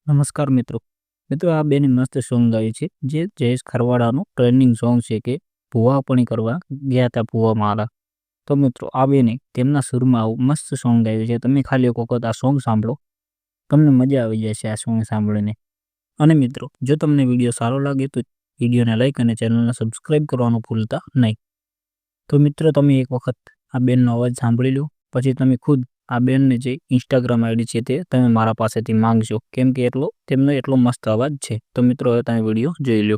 નમસ્કાર મિત્રો. મિત્રો આ બેને મસ્ત સોંગ ગાયું છે જે જયેશ ખરવાડાનું ટ્રેન્ડિંગ સોંગ છે કે ભૂવાપણી કરવા ગયા હતા ભૂવા મારા. તો મિત્રો આ બેને તેમના સુરમાં આવું મસ્ત સોંગ ગાયું છે. તમે ખાલી એક વખત આ સોંગ સાંભળો, તમને મજા આવી જશે આ સોંગ સાંભળીને. અને મિત્રો જો તમને વિડીયો સારો લાગે તો વિડીયોને લાઈક અને ચેનલને સબસ્ક્રાઈબ કરવાનું ભૂલતા નહીં. તો મિત્રો તમે એક વખત આ બેનનો અવાજ સાંભળી લો, પછી તમે ખુદ આ બેનને જે ઇન્સ્ટાગ્રામ આઈડી છે તે તમે મારા પાસેથી માંગજો, કેમ કે તેમનો એટલો મસ્ત અવાજ છે. તો મિત્રો હવે તમે વિડીયો જોઈ લો.